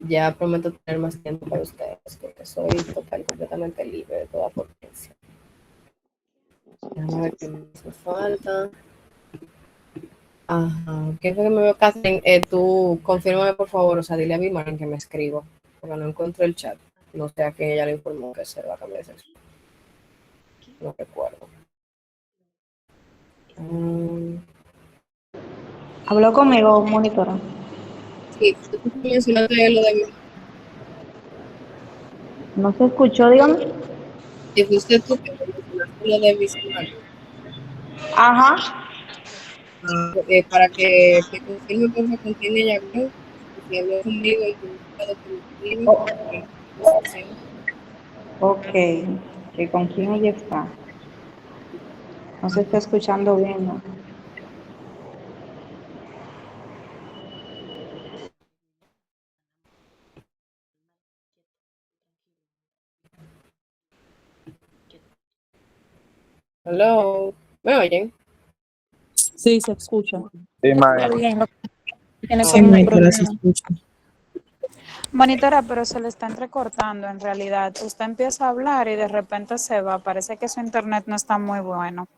Ya prometo tener más tiempo para ustedes, porque soy total y completamente libre de toda potencia. Déjame ver qué más me falta. Ajá. ¿Qué fue que me veo, Catherine? Tú confírmame, por favor, o sea, dile a mi madre que me escribo, porque no encuentro el chat. No sé a quién ella le informó que se va a cambiar de sexo. No recuerdo. Mm, Habló conmigo, monitora. sí, tú mencionaste lo de mi. No se escuchó, dígame. Si fuiste tú que mencionaste lo de mis manos, Ajá. para que me confirme por favor con quién ella habló, y si habló conmigo y que me escriba Oh, para la conversación. ok. ¿Que con quién ella está? No se está escuchando bien, ¿no? Hello, ¿me oyen? Sí, se escucha. Sí, Está Mae. bien, lo que tiene Ah, como ok. un Monitora se problema. escucha. Monitora, pero se le está entrecortando en realidad. Usted empieza a hablar y de repente se va. Parece que su internet no está muy bueno.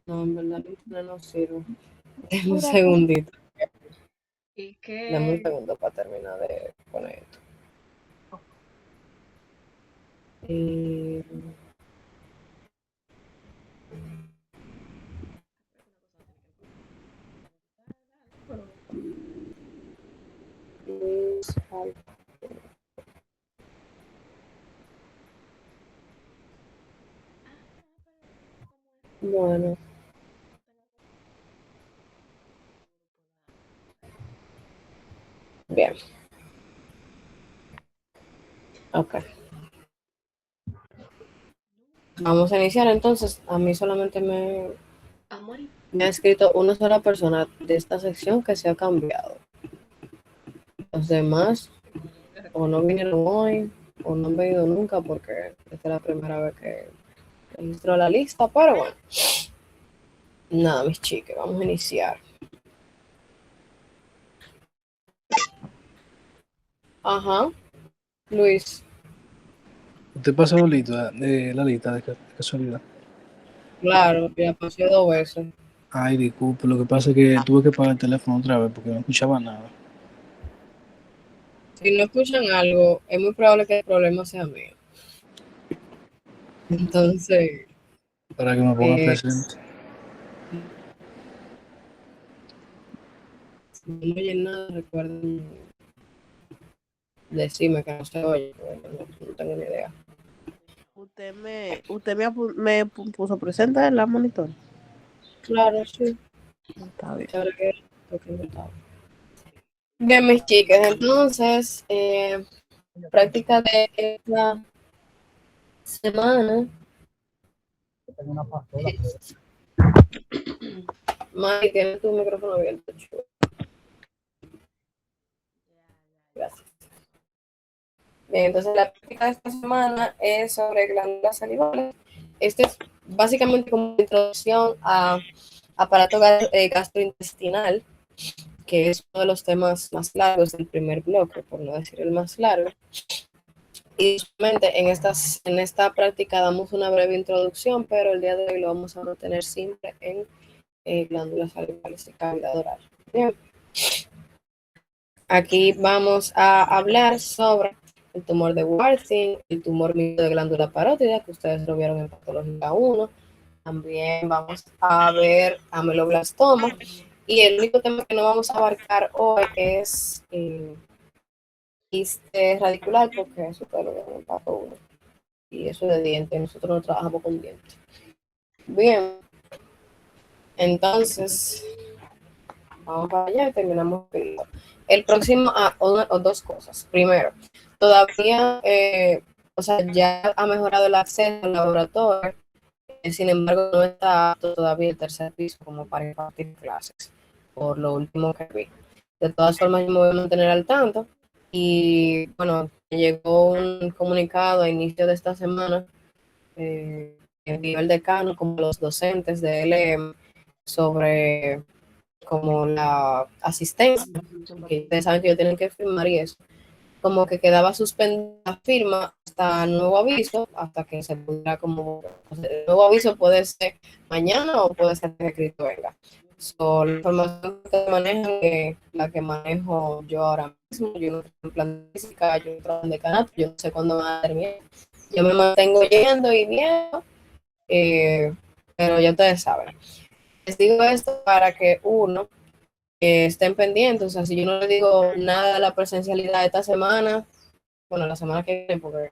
No, en verdad el internet no sirve. Dame un segundito. Dame un segundo para terminar de poner esto. Eh, bueno, bien. Ok. Vamos a iniciar entonces. A mí solamente me ha escrito una sola persona de esta sección que se ha cambiado. Los demás o no vinieron hoy o no han venido nunca porque esta es la primera vez que registro la lista. Pero bueno, nada, mis chicas, vamos a iniciar. Ajá, Luis. Usted pasó la lista de casualidad. Claro, ya pasé 2 veces. Ay, disculpe, lo que pasa es que tuve que pagar el teléfono otra vez porque no escuchaba nada. Si no escuchan algo, es muy probable que el problema sea mío. Entonces, Para que me ponga eh, presente. si no oyen nada, recuerden decirme que no se oye, porque no tengo ni idea. Usted me puso presente en la monitor. Claro, sí. Está bien. Ahora que toque inventado. Bien, mis chicas, entonces, práctica de esta semana. Mike, tienes tu micrófono abierto, chulo. Gracias. Bien, entonces la práctica de esta semana es sobre glándulas salivales. Este es básicamente como una introducción a aparato gastrointestinal, que es uno de los temas más largos del primer bloque, por no decir el más largo. Y justamente en esta práctica damos una breve introducción, pero el día de hoy lo vamos a mantener siempre en glándulas salivales y cavidad oral. Bien. Aquí vamos a hablar sobre el tumor de Warthin, el tumor de glándula parótida, que ustedes lo vieron en patología 1. También vamos a ver ameloblastoma. Y el único tema que no vamos a abarcar hoy es quiste radicular, porque eso ustedes lo vieron en pato 1. Y eso de dientes, nosotros no trabajamos con dientes. Bien, entonces vamos para allá y terminamos. El próximo, o dos cosas. Primero, todavía, o sea, ya ha mejorado el acceso al laboratorio, sin embargo, no está apto todavía el tercer piso como para impartir clases, por lo último que vi. De todas formas, yo me voy a mantener al tanto. Y bueno, me llegó un comunicado a inicio de esta semana, el nivel decano como los docentes de LM sobre como la asistencia, que ustedes saben que ellos tienen que firmar y eso, como que quedaba suspendida la firma hasta nuevo aviso, hasta que se pudiera como, o sea, el nuevo aviso puede ser mañana o puede ser que el escrito venga. So, la información que manejan es la que manejo yo ahora mismo. Yo no tengo en plan de física, yo no trabajo en decanato, yo no sé cuándo van a terminar. Yo me mantengo yendo y viendo, pero ya ustedes saben. Les digo esto para que uno estén pendientes. O sea, si yo no le digo nada de la presencialidad de esta semana, bueno, la semana que viene, porque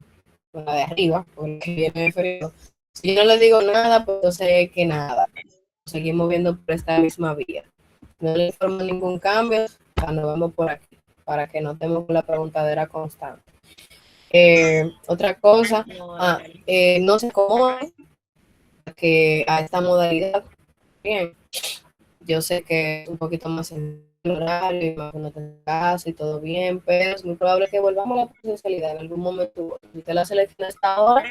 la de arriba, porque que viene de frío. Si yo no le digo nada, pues yo sé que nada. Seguimos viendo por esta misma vía. No le informo ningún cambio, nos vamos por aquí, para que no tengamos la preguntadera constante. Otra cosa, no se acomode que a esta modalidad, bien, yo sé que es un poquito más en el horario y más que no tenga casa y todo bien, pero es muy probable que volvamos a la presencialidad en algún momento. Si usted la selecciona hasta ahora,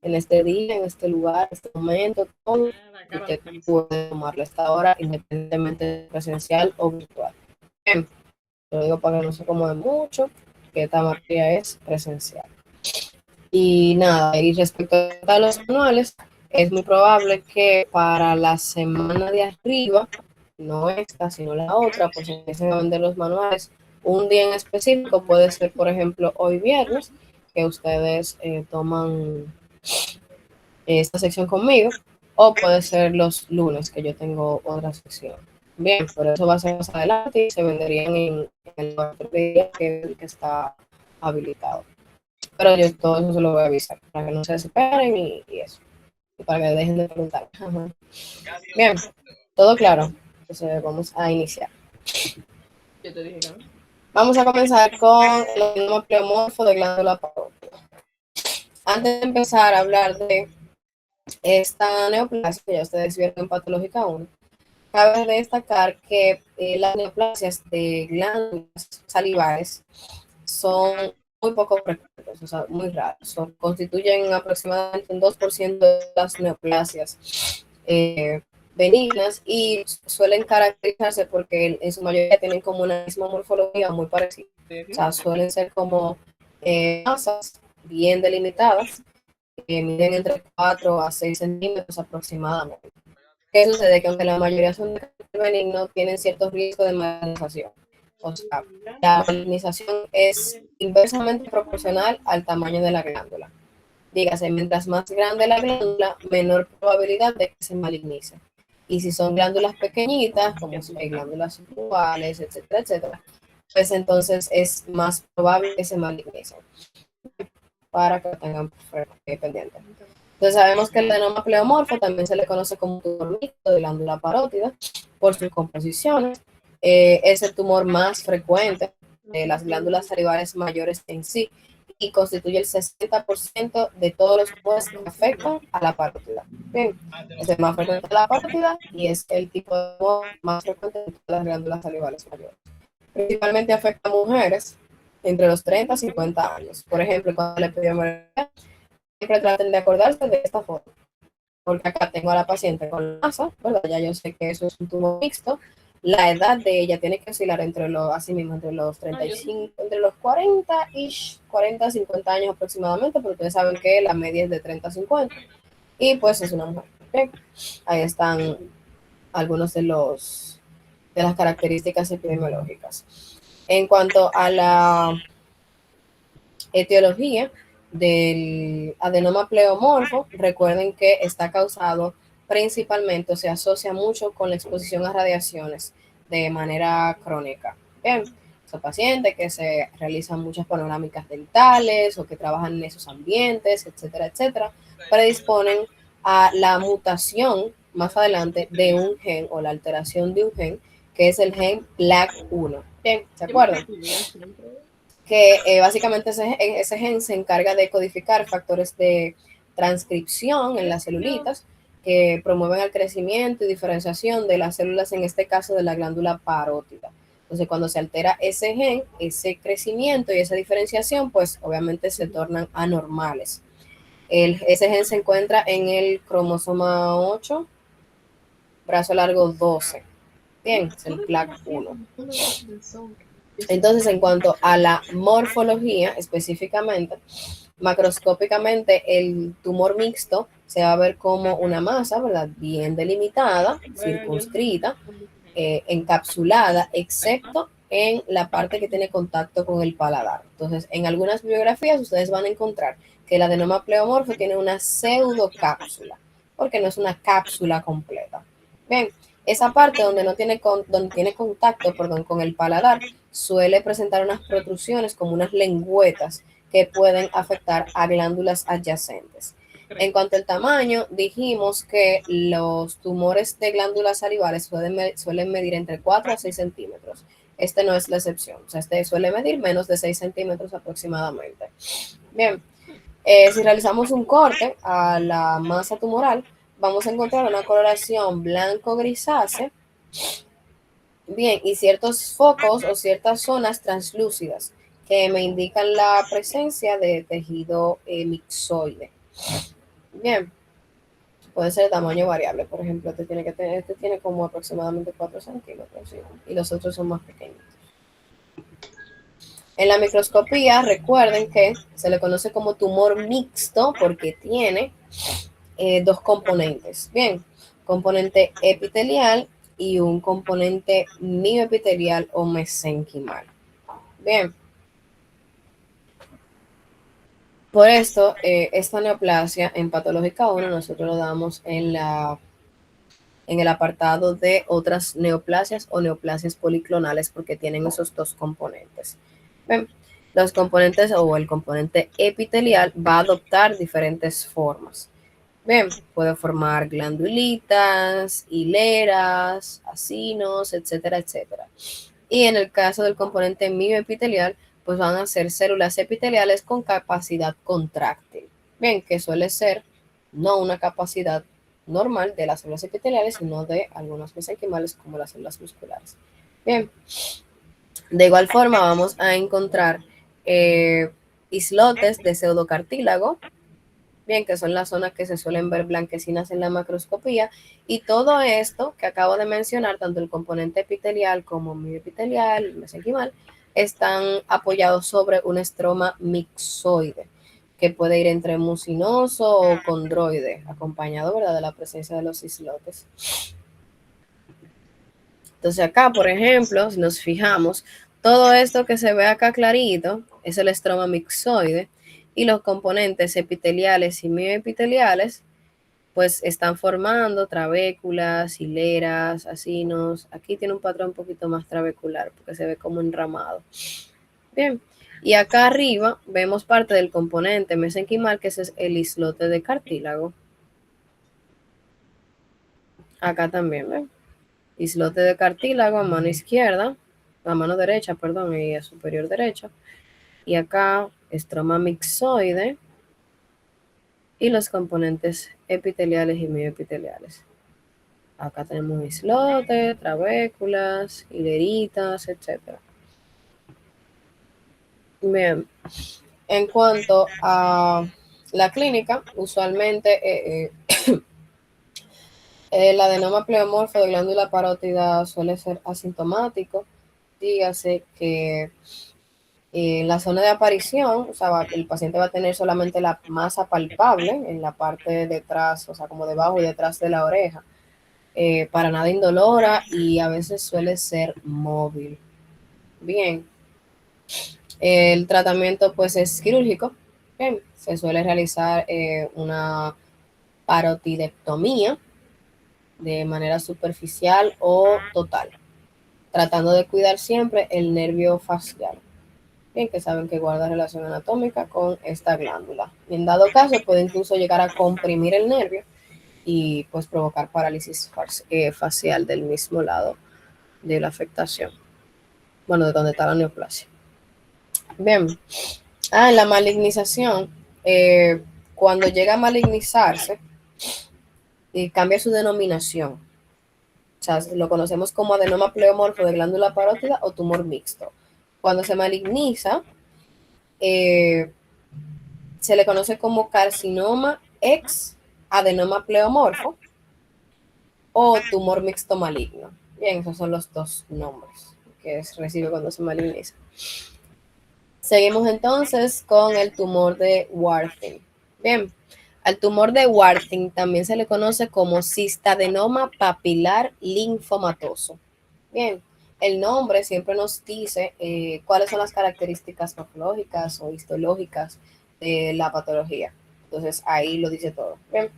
en este día, en este lugar, en este momento, todo, usted puede tomarlo hasta ahora, independientemente de presencial o virtual. Bien, lo digo para que no se acomode mucho, que esta materia es presencial. Y nada, y respecto a los manuales, es muy probable que para la semana de arriba, no esta, sino la otra, pues empiecen a vender los manuales. Un día en específico puede ser, por ejemplo, hoy viernes, que ustedes toman esta sección conmigo, o puede ser los lunes, que yo tengo otra sección. Bien, por eso va a ser más adelante y se venderían en el otro día que está habilitado. Pero yo todo eso se lo voy a avisar para que no se desesperen y eso. Y para que dejen de preguntar. Ajá. Bien, todo claro. Entonces vamos a iniciar. Yo te dije que no. Vamos a comenzar con el adenoma pleomorfo de glándula parótida. Antes de empezar a hablar de esta neoplasia, que ya ustedes vieron en patológica 1, cabe destacar que las neoplasias de glándulas salivares son muy poco frecuentes, o sea, muy raros. Constituyen aproximadamente un 2% de las neoplasias benignas y suelen caracterizarse porque en su mayoría tienen como una misma morfología muy parecida. O sea, suelen ser como masas bien delimitadas que miden entre 4 a 6 centímetros aproximadamente. ¿Qué sucede? Que aunque la mayoría son de carácter benigno, tienen cierto riesgo de malignización. O sea, la malignización es inversamente proporcional al tamaño de la glándula. Dígase, mientras más grande la glándula, menor probabilidad de que se malignice. Y si son glándulas pequeñitas, como si hay glándulas subcutánea, etcétera, etcétera, pues entonces es más probable que se malignicen. Para que lo tengan pendiente. Entonces sabemos que el adenoma pleomorfo también se le conoce como tumor mixto de glándula parótida por sus composiciones. Es el tumor más frecuente de las glándulas salivares mayores en sí y constituye el 60% de todos los tumores que afectan a la parótida. Bien, es el más frecuente de la parótida y es el tipo de tumor más frecuente de todas las glándulas salivares mayores. Principalmente afecta a mujeres entre los 30 y 50 años. Por ejemplo, cuando le pidió siempre traten de acordarse de esta forma, porque acá tengo a la paciente con masa, ¿verdad? Ya yo sé que eso es un tumor mixto. La edad de ella tiene que oscilar entre los, así mismo, entre los 35, entre los 40 a 50 años aproximadamente, porque ustedes saben que la media es de 30 a 50, y pues es una mujer. ¿Okay? Ahí están algunos de las características epidemiológicas. En cuanto a la etiología del adenoma pleomorfo, recuerden que está causado principalmente, o se asocia mucho con la exposición a radiaciones de manera crónica. Bien, son pacientes que se realizan muchas panorámicas dentales o que trabajan en esos ambientes, etcétera, etcétera, predisponen a la mutación más adelante de un gen o la alteración de un gen, que es el gen PLAC1. Bien, ¿se acuerdan? Que básicamente ese gen se encarga de codificar factores de transcripción en las celulitas que promueven el crecimiento y diferenciación de las células, en este caso de la glándula parótida. Entonces, cuando se altera ese gen, ese crecimiento y esa diferenciación, pues obviamente se tornan anormales. Ese gen se encuentra en el cromosoma 8, brazo largo 12. Bien, es el PLAC1. Entonces, en cuanto a la morfología específicamente, macroscópicamente el tumor mixto se va a ver como una masa, ¿verdad? Bien delimitada, circunscrita, encapsulada, excepto en la parte que tiene contacto con el paladar. Entonces, en algunas bibliografías ustedes van a encontrar que el adenoma pleomorfo tiene una pseudocápsula, porque no es una cápsula completa. Bien, esa parte donde no tiene donde tiene contacto, perdón, con el paladar suele presentar unas protrusiones como unas lengüetas que pueden afectar a glándulas adyacentes. En cuanto al tamaño, dijimos que los tumores de glándulas salivales suelen medir entre 4 a 6 centímetros. Este no es la excepción, o sea, este suele medir menos de 6 centímetros aproximadamente. Bien, si realizamos un corte a la masa tumoral, vamos a encontrar una coloración blanco-grisácea, bien, y ciertos focos o ciertas zonas translúcidas que me indican la presencia de tejido mixoide. Bien, puede ser de tamaño variable. Por ejemplo, este tiene como aproximadamente 4 centímetros, ¿sí? Y los otros son más pequeños. En la microscopía, recuerden que se le conoce como tumor mixto porque tiene dos componentes. Bien, componente epitelial y un componente mioepitelial o mesenquimal. Bien. Por esto, esta neoplasia en patológica 1 nosotros lo damos en el apartado de otras neoplasias o neoplasias policlonales porque tienen esos dos componentes. Bien, los componentes o el componente epitelial va a adoptar diferentes formas. Bien, puede formar glandulitas, hileras, acinos, etcétera, etcétera. Y en el caso del componente mioepitelial, pues van a ser células epiteliales con capacidad contráctil. Bien, que suele ser no una capacidad normal de las células epiteliales, sino de algunos mesenquimales como las células musculares. Bien, de igual forma vamos a encontrar islotes de pseudocartílago, bien, que son las zonas que se suelen ver blanquecinas en la macroscopía, y todo esto que acabo de mencionar, tanto el componente epitelial como mioepitelial, el mesenquimal, están apoyados sobre un estroma mixoide, que puede ir entre mucinoso o condroide, acompañado, ¿verdad?, de la presencia de los islotes. Entonces acá, por ejemplo, si nos fijamos, todo esto que se ve acá clarito es el estroma mixoide, y los componentes epiteliales y mioepiteliales pues están formando trabéculas, hileras, acinos. Aquí tiene un patrón un poquito más trabecular porque se ve como enramado. Bien, y acá arriba vemos parte del componente mesenquimal, que es el islote de cartílago. Acá también, ¿ven? Islote de cartílago a mano izquierda, a mano derecha, perdón, y a superior derecha. Y acá estroma mixoide y los componentes epiteliales y mioepiteliales. Acá tenemos islotes, trabéculas, hileritas, etc. Bien, en cuanto a la clínica, usualmente el adenoma pleomorfo de glándula parótida suele ser asintomático. Dígase que en la zona de aparición, o sea, el paciente va a tener solamente la masa palpable en la parte de detrás, o sea, como debajo y detrás de la oreja. Para nada indolora y a veces suele ser móvil. Bien, el tratamiento pues es quirúrgico. Bien, se suele realizar una parotidectomía de manera superficial o total, tratando de cuidar siempre el nervio facial. Bien, que saben que guarda relación anatómica con esta glándula. Y en dado caso puede incluso llegar a comprimir el nervio y pues provocar parálisis facial del mismo lado de la afectación. Bueno, de donde está la neoplasia. Bien. En la malignización, cuando llega a malignizarse, cambia su denominación. O sea, lo conocemos como adenoma pleomorfo de glándula parótida o tumor mixto. Cuando se maligniza, se le conoce como carcinoma ex adenoma pleomorfo o tumor mixto maligno. Bien, esos son los dos nombres que recibe cuando se maligniza. Seguimos entonces con el tumor de Warthin. Bien, al tumor de Warthin también se le conoce como cistadenoma papilar linfomatoso. Bien, el nombre siempre nos dice cuáles son las características morfológicas o histológicas de la patología. Entonces ahí lo dice todo. Bien,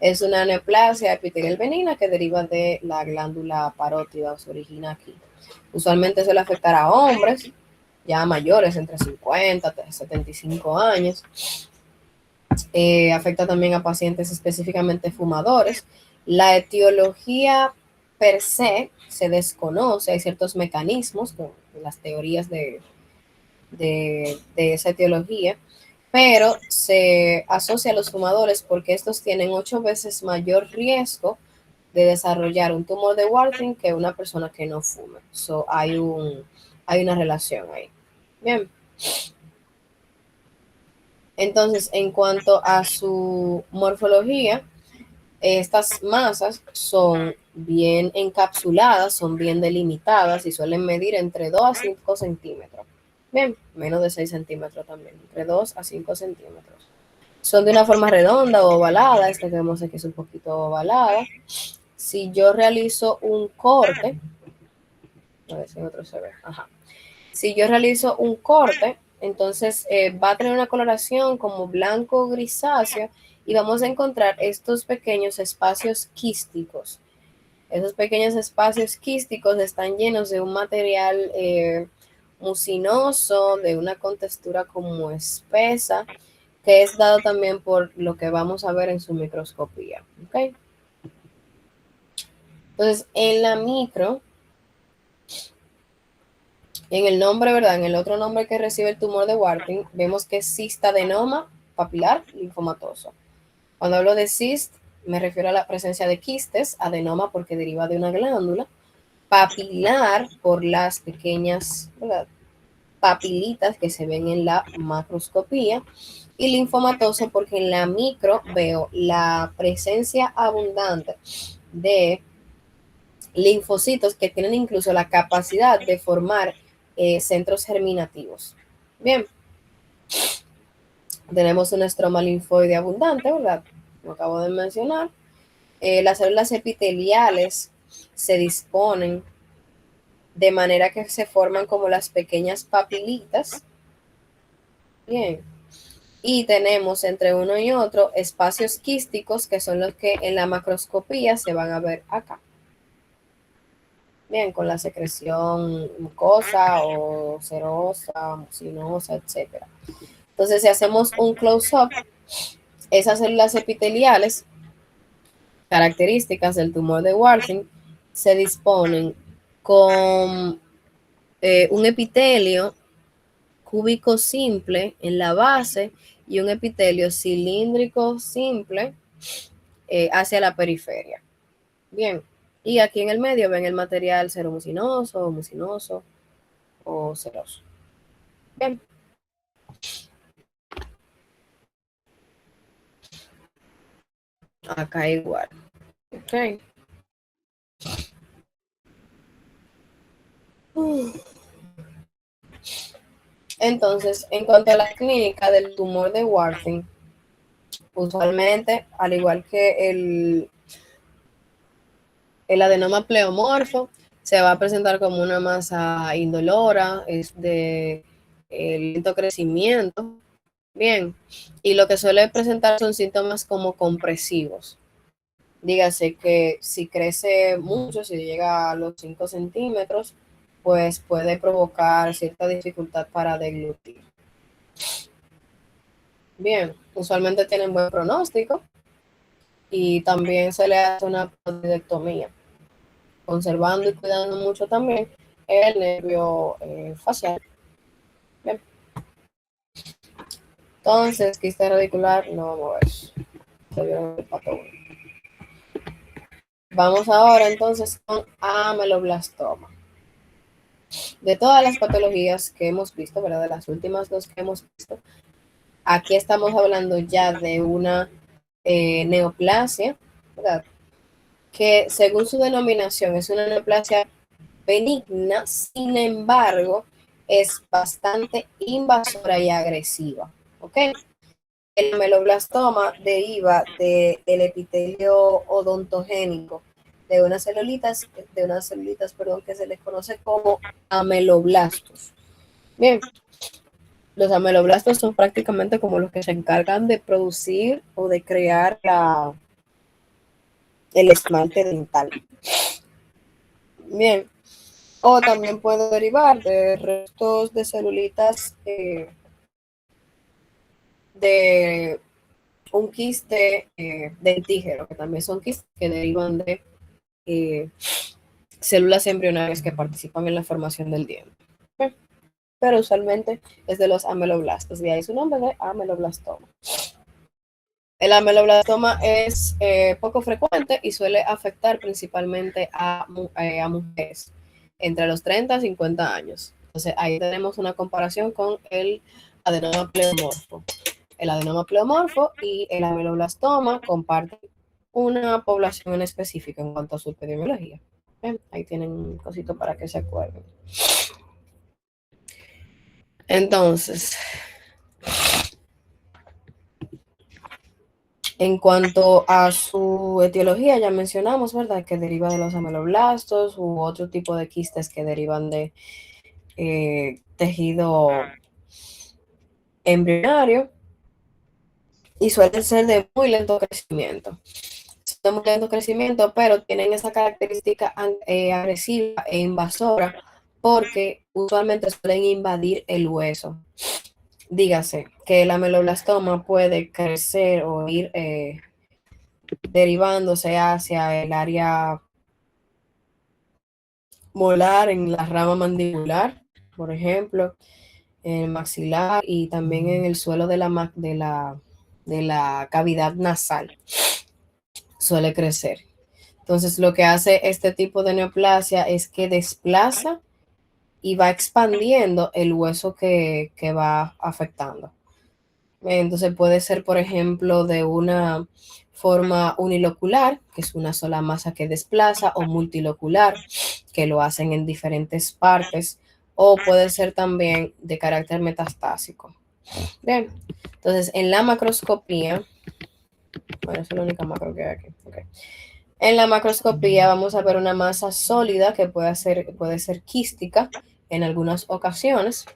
es una neoplasia epitelial benigna que deriva de la glándula parótida o se origina aquí. Usualmente suele afectar a hombres ya mayores, entre 50 y 75 años. Afecta también a pacientes específicamente fumadores. La etiología per se desconoce, hay ciertos mecanismos, con las teorías de esa etiología, pero se asocia a los fumadores porque estos tienen 8 veces mayor riesgo de desarrollar un tumor de Warthin que una persona que no fume. So, hay una relación ahí. Bien. Entonces, en cuanto a su morfología, estas masas son bien encapsuladas, son bien delimitadas y suelen medir entre 2 a 5 centímetros. Bien, menos de 6 centímetros también, entre 2 a 5 centímetros. Son de una forma redonda o ovalada, esta que vemos aquí es un poquito ovalada. Si yo realizo un corte, a ver si en otro se ve, ajá. Si yo realizo un corte, entonces va a tener una coloración como blanco grisáceo y vamos a encontrar estos pequeños espacios quísticos. Esos pequeños espacios quísticos están llenos de un material mucinoso, de una contextura como espesa, que es dado también por lo que vamos a ver en su microscopía. ¿Okay? Entonces, en la micro, en el nombre, ¿verdad? En el otro nombre que recibe el tumor de Warthin, vemos que es cistadenoma papilar linfomatoso. Cuando hablo de cyst, me refiero a la presencia de quistes, adenoma porque deriva de una glándula, papilar por las pequeñas, ¿verdad?, papilitas que se ven en la macroscopía, y linfomatoso porque en la micro veo la presencia abundante de linfocitos que tienen incluso la capacidad de formar centros germinativos. Bien, tenemos una estroma linfoide abundante, ¿verdad? Como acabo de mencionar. Las células epiteliales se disponen de manera que se forman como las pequeñas papilitas. Bien. Y tenemos entre uno y otro espacios quísticos que son los que en la macroscopía se van a ver acá. Bien, con la secreción mucosa o serosa, mucinosa, etc. Entonces, si hacemos un close-up, esas células epiteliales características del tumor de Warthin se disponen con un epitelio cúbico simple en la base y un epitelio cilíndrico simple hacia la periferia. Bien, y aquí en el medio ven el material seromucinoso, mucinoso o seroso. Bien. Acá igual. Ok. Entonces, en cuanto a la clínica del tumor de Warthin, usualmente, al igual que el adenoma pleomorfo, se va a presentar como una masa indolora, es de lento crecimiento. Bien, y lo que suele presentar son síntomas como compresivos. Dígase que si crece mucho, si llega a los 5 centímetros, pues puede provocar cierta dificultad para deglutir. Bien, usualmente tienen buen pronóstico y también se le hace una podidectomía, conservando y cuidando mucho también el nervio facial. Bien. Entonces, quiste radicular, no vamos a ver. Se vio el pato 1. Vamos ahora entonces con ameloblastoma. De todas las patologías que hemos visto, ¿verdad? De las últimas dos que hemos visto, aquí estamos hablando ya de una neoplasia, ¿verdad? que según su denominación es una neoplasia benigna, sin embargo, es bastante invasora y agresiva. ¿Ok? El ameloblastoma deriva del epitelio odontogénico de unas celulitas, perdón, que se les conoce como ameloblastos. Bien, los ameloblastos son prácticamente como los que se encargan de producir o de crear el esmalte dental. Bien, o también puede derivar de restos de celulitas de un quiste dentígero, que también son quistes que derivan de células embrionarias que participan en la formación del diente. Pero usualmente es de los ameloblastos, y ahí su nombre de ameloblastoma. El ameloblastoma es poco frecuente y suele afectar principalmente a mujeres entre los 30 y 50 años. Entonces ahí tenemos una comparación con el adenoma pleomorfo. El adenoma pleomorfo y el ameloblastoma comparten una población en específico en cuanto a su epidemiología. Ahí tienen un cosito para que se acuerden. Entonces, en cuanto a su etiología, ya mencionamos, ¿verdad?, que deriva de los ameloblastos u otro tipo de quistes que derivan de tejido embrionario y suelen ser de muy lento crecimiento. De muy lento crecimiento, pero tienen esa característica agresiva e invasora porque usualmente suelen invadir el hueso. Dígase que el ameloblastoma puede crecer o ir derivándose hacia el área molar, en la rama mandibular, por ejemplo, en el maxilar y también en el suelo de la cavidad nasal suele crecer. Entonces, lo que hace este tipo de neoplasia es que desplaza y va expandiendo el hueso que va afectando. Entonces puede ser, por ejemplo, de una forma unilocular, que es una sola masa que desplaza, o multilocular, que lo hacen en diferentes partes, o puede ser también de carácter metastásico. Bien, entonces en la macroscopía, bueno, esa es la única macro que hay aquí. Okay. En la macroscopía vamos a ver una masa sólida que puede ser quística en algunas ocasiones,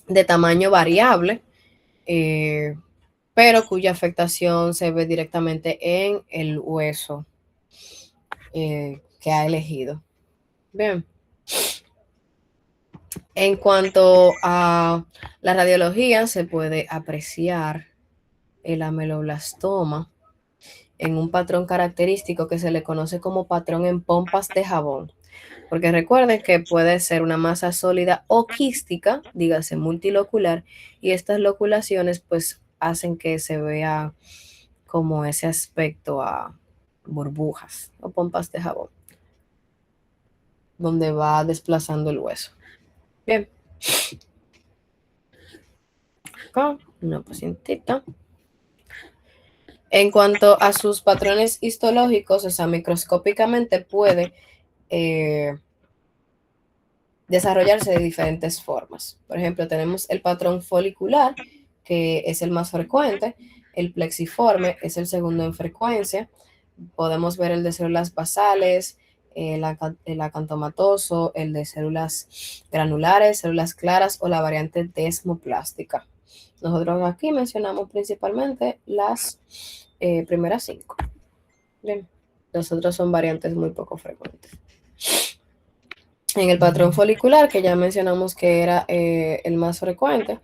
de tamaño variable, pero cuya afectación se ve directamente en el hueso que ha elegido. Bien. En cuanto a la radiología, se puede apreciar el ameloblastoma en un patrón característico que se le conoce como patrón en pompas de jabón. Porque recuerden que puede ser una masa sólida o quística, dígase multilocular, y estas loculaciones pues hacen que se vea como ese aspecto a burbujas o pompas de jabón, donde va desplazando el hueso. Bien. Acá, una pacientita. En cuanto a sus patrones histológicos, o sea, microscópicamente puede desarrollarse de diferentes formas. Por ejemplo, tenemos el patrón folicular, que es el más frecuente, el plexiforme es el segundo en frecuencia. Podemos ver el de células basales, el acantomatoso, el de células granulares, células claras o la variante desmoplástica. Nosotros aquí mencionamos principalmente las primeras 5. Bien, los otros son variantes muy poco frecuentes. En el patrón folicular, que ya mencionamos que era el más frecuente,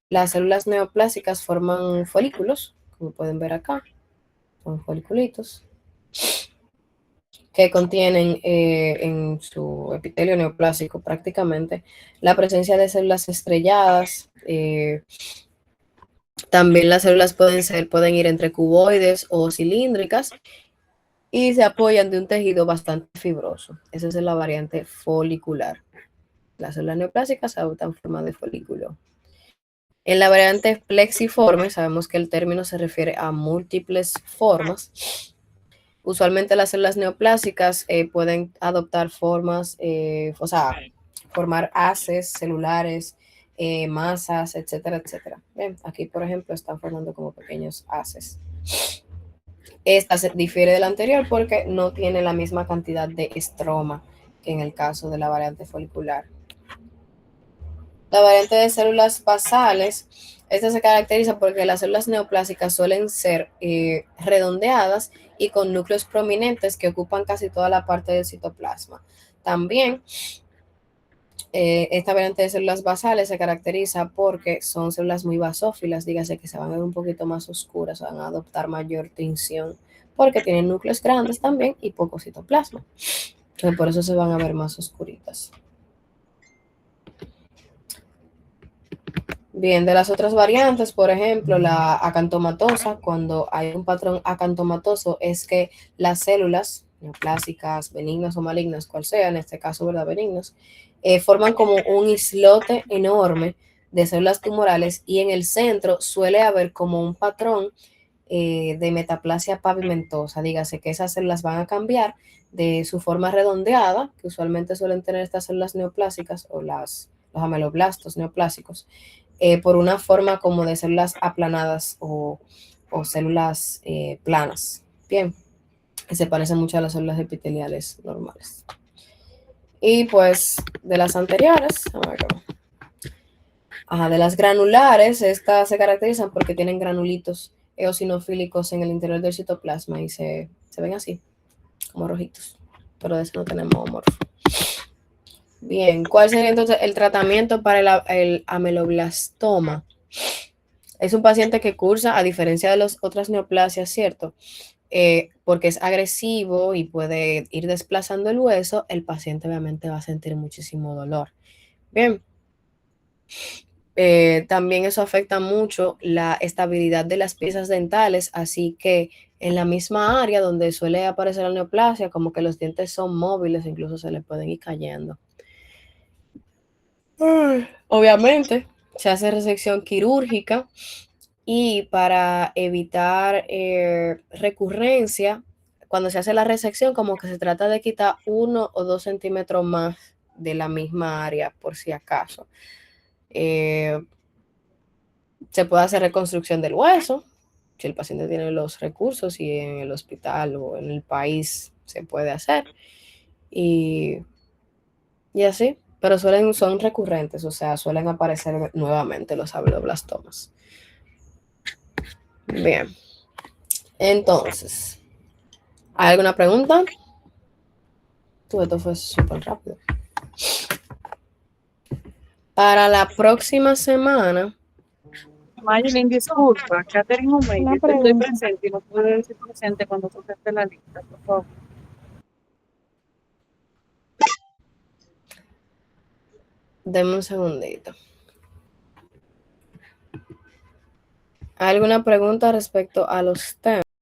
las células neoplásicas forman folículos, como pueden ver acá, son foliculitos, que contienen en su epitelio neoplásico prácticamente la presencia de células estrelladas. También las células pueden ir entre cuboides o cilíndricas y se apoyan de un tejido bastante fibroso. Esa es la variante folicular. Las células neoplásicas adoptan en forma de folículo. En la variante plexiforme, sabemos que el término se refiere a múltiples formas. Usualmente las células neoplásicas pueden adoptar formas, o sea, formar haces celulares, masas, etcétera, etcétera. Bien, aquí, por ejemplo, están formando como pequeños haces. Esta se difiere de la anterior porque no tiene la misma cantidad de estroma que en el caso de la variante folicular. La variante de células basales, esta se caracteriza porque las células neoplásicas suelen ser redondeadas y con núcleos prominentes que ocupan casi toda la parte del citoplasma. También esta variante de células basales se caracteriza porque son células muy basófilas, dígase que se van a ver un poquito más oscuras, van a adoptar mayor tinción, porque tienen núcleos grandes también y poco citoplasma. Entonces por eso se van a ver más oscuritas. Bien, de las otras variantes, por ejemplo, la acantomatosa, cuando hay un patrón acantomatoso es que las células neoplásicas, benignas o malignas, cual sea, en este caso, ¿verdad? Benignas, forman como un islote enorme de células tumorales y en el centro suele haber como un patrón de metaplasia pavimentosa, dígase que esas células van a cambiar de su forma redondeada, que usualmente suelen tener estas células neoplásicas o los ameloblastos neoplásicos, por una forma como de células aplanadas o células planas. Bien, que se parecen mucho a las células epiteliales normales. Y pues de las anteriores, de las granulares, estas se caracterizan porque tienen granulitos eosinofílicos en el interior del citoplasma y se ven así, como rojitos, pero de eso no tenemos homorfo. Bien, ¿cuál sería entonces el tratamiento para el ameloblastoma? Es un paciente que cursa, a diferencia de las otras neoplasias, ¿cierto? Porque es agresivo y puede ir desplazando el hueso, el paciente obviamente va a sentir muchísimo dolor. Bien. También eso afecta mucho la estabilidad de las piezas dentales, así que en la misma área donde suele aparecer la neoplasia, como que los dientes son móviles, incluso se le pueden ir cayendo. Obviamente, se hace resección quirúrgica y para evitar recurrencia, cuando se hace la resección, como que se trata de quitar 1 o 2 centímetros más de la misma área, por si acaso. Se puede hacer reconstrucción del hueso, si el paciente tiene los recursos y en el hospital o en el país se puede hacer. Y así, pero son recurrentes, o sea, suelen aparecer nuevamente los ameloplastomas. Bien, entonces, ¿hay alguna pregunta? Esto fue súper rápido. Para la próxima semana. Mayelin, disculpa, Catherine Omey, Una estoy pregunta. presente y no pude decir presente cuando tocaste la lista, por favor. Deme un segundito. ¿Hay alguna pregunta respecto a los temas?